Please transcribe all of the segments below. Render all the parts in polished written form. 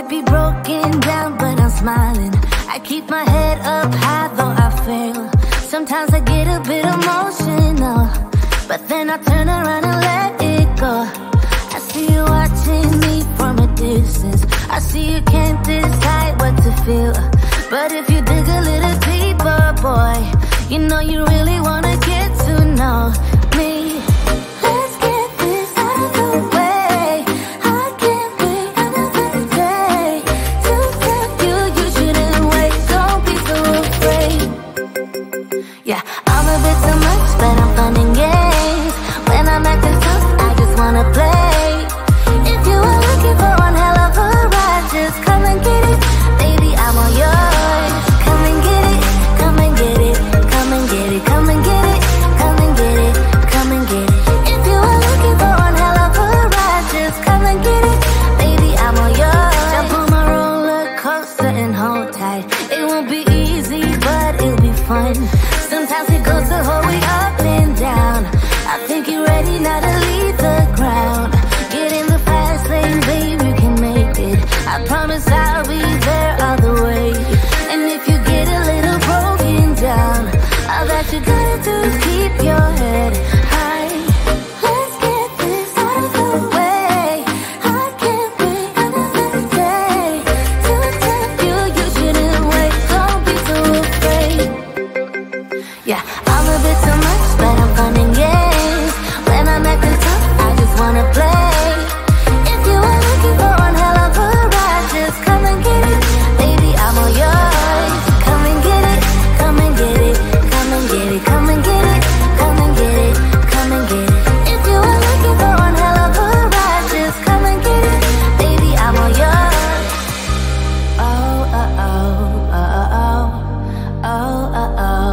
be broken down, but I'm smiling. I keep my head up high, though I fail. Sometimes I get a bit emotional, but then I turn around and let it go. I see you watching me from a distance. I see you can't decide what to feel, but if you dig a little deeper, boy, you know you really wanna get to know me. Let's get this out of the way. I can't wait another day to tell you you shouldn't wait. Don't be so afraid. Yeah, I'm a bit too much, but I'm fun and games. When I'm acting tough, I just wanna play. If you are looking for one hell of a ride, just come and get it. Baby, I'm all yours. Come and get it, come and get it, come and get it, come and get it, come and get it, come and get it. If you are looking for one hell of a ride, just come and get it. Baby, I'm all yours. Jump on my roller coaster and hold tight. It won't be easy, but it'll be fun. Sometimes it goes the whole way up and down. I think you're ready now to leave the ground. Get in the fast lane, babe, you can make it. I promise I'll be there all the way. And if you get a little broken down, all that you gotta do is keep your head high. Let's get this out of the way. I can't wait another day to tell you you shouldn't wait. Don't be so afraid. Yeah, I'm a bit too much, but I'm fun and games. When I'm acting tough, I just wanna play. If you are looking for one hell of a ride, just come and get it. Baby, I'm all yours. Come and get it, come and get it, come and get it, come and get it, come and get it, come and get it. If you are looking for one hell of a ride, just come and get it. Baby, I'm all yours. Oh, oh, oh, oh, oh, oh, oh, oh, oh,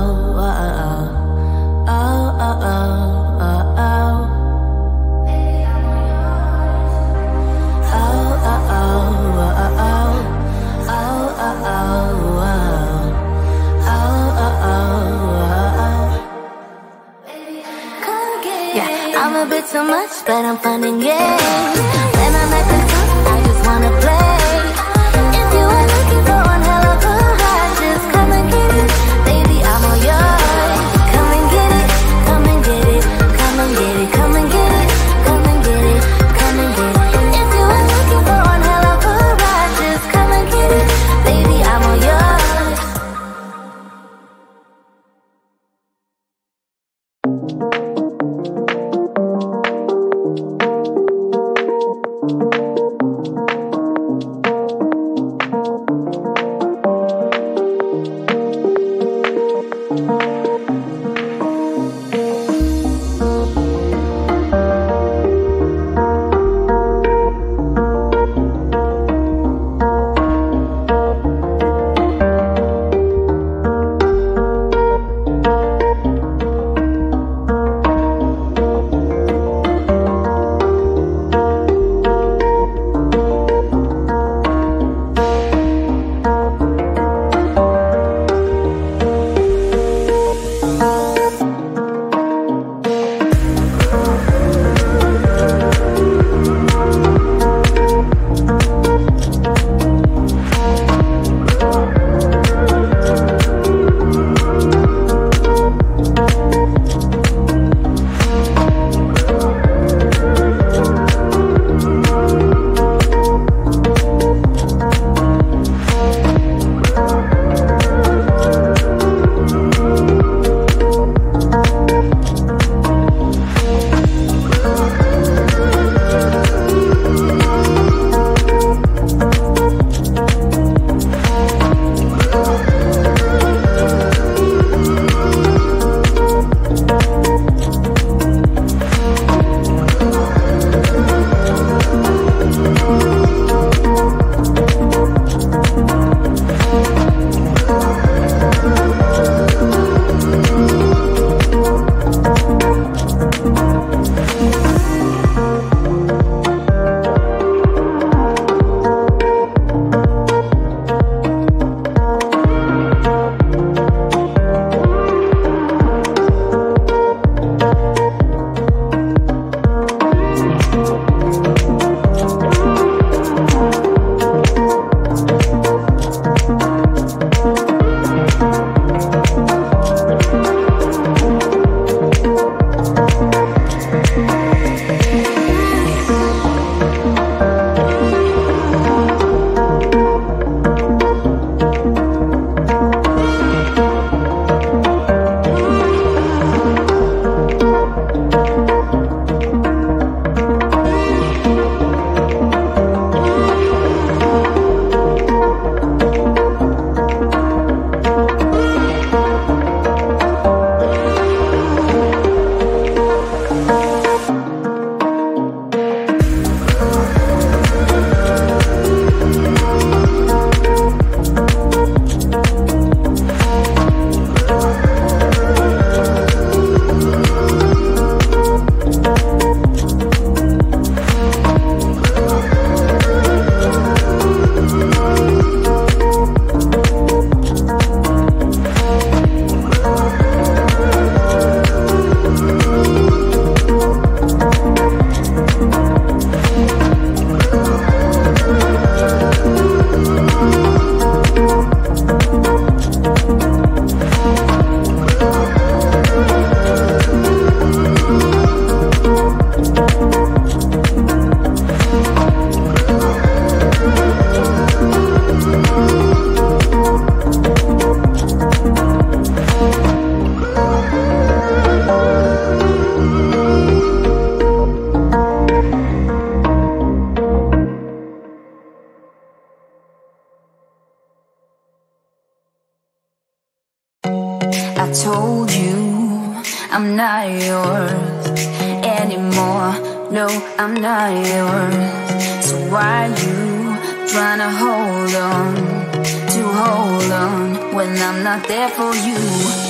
oh. Oh, oh, oh, oh, oh. Baby, I'm all yours. Oh, oh, oh, oh, oh. Oh, oh, oh, oh. Oh, oh, oh, oh. Come get it. Yeah, I'm a bit too much, but I'm fun and games. When I'm acting tough, I just wanna play. If you are looking for one hell of a ride, just come and get it. Baby, I'm all yours. Come and get it, come and get it, come and get it, come and get it, come and get it, come and get it. If you are looking for one hell of a ride, just come and get it. Baby, I'm all yours. I'm not yours anymore. No, I'm not yours. So why you trying to hold on when I'm not there for you?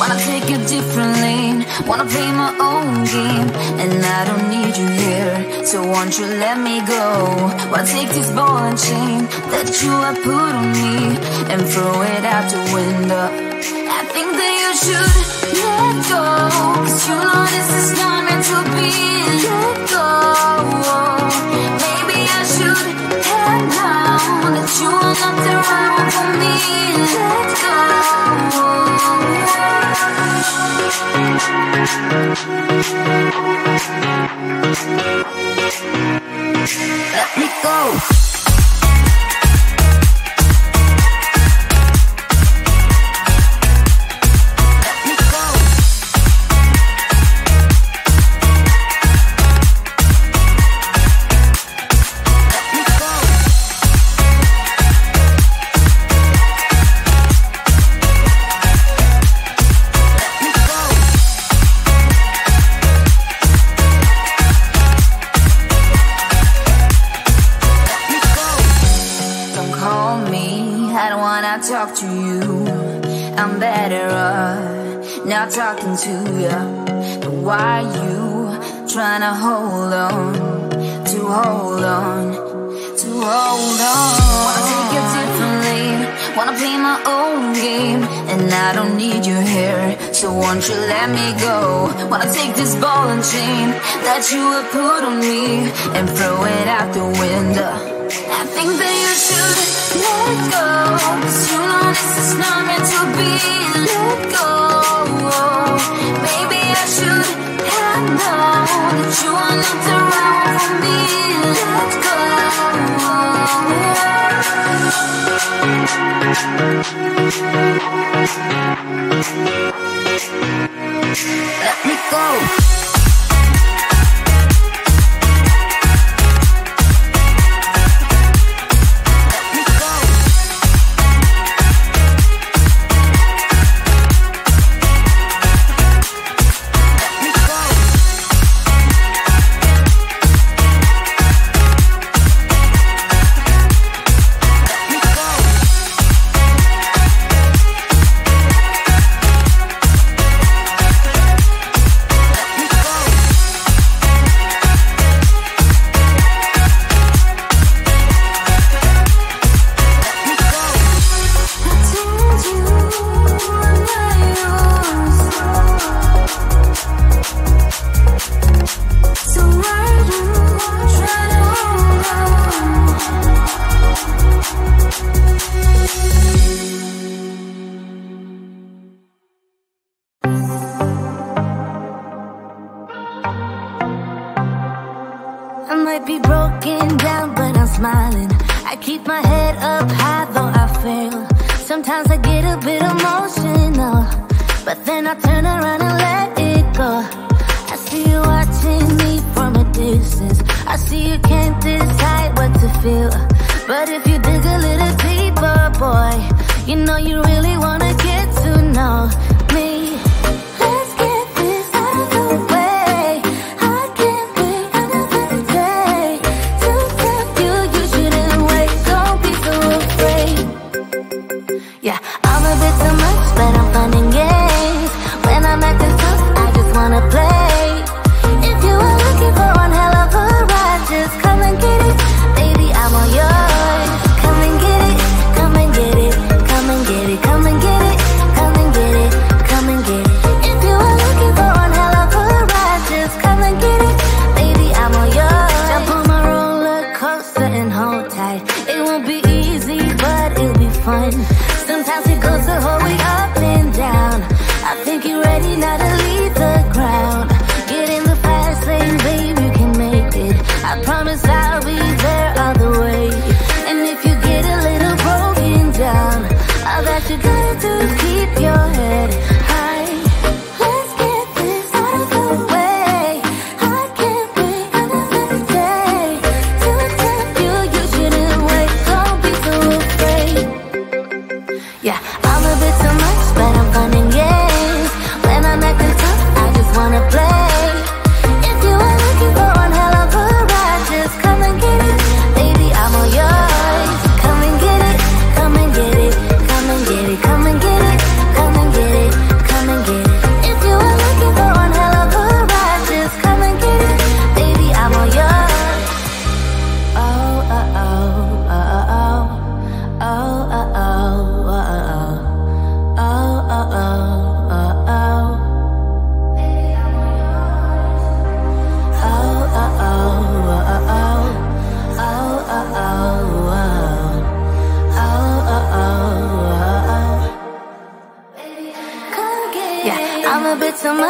Wanna take a different lane, wanna play my own game, and I don't need you here, so won't you let me go? Wanna take this ball and chain that you have put on me and throw it out the window. I think that you should let go, 'cause you know this is not meant to be. Let go. Maybe I should have known that you are not the right one for me. Let go. Let me go. Talk to you, I'm better off not talking to you. But why you trying to hold on? Wanna take a different lane, wanna play my own game, and I don't need you here, so won't you let me go? Wanna take this ball and chain that you have put on me and throw it out the window. I think that you should let go, 'cause you know this is not meant to be. Let go. Maybe I should have known that you are not the right one for me. Let go. Let me go. Be broken down, but I'm smiling. I keep my head up high, though I fail. Sometimes I get a bit emotional, but then I turn around and let it go. I see you watching me from a distance. I see you can't decide what to feel, but if you dig a little deeper, boy, you know you really wanna get to know me. Let's get this out of the way. I can't wait another day to tell you you shouldn't wait. Don't be so afraid. Yeah, I'm a bit too much, but I'm fun and games. When I'm acting tough, I just wanna play. If you are looking for one hell of a ride, just come and get it. Baby, I'm all yours. Come and get it, come and get it, come and get it, come and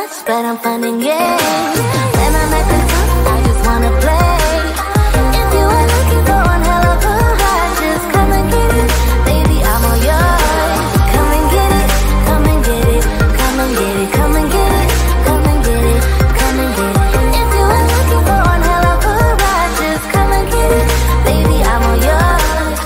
much, but I'm fun and games. When I'm at the top, I just wanna play. If you are looking for one hell of a ride, just come and get it. Baby, I'm all yours. Come and get it, come and get it, come and get it, come and get it, come and get it, come and get it. If you are looking for one hell of a ride, just come and get it. Baby, I'm all yours.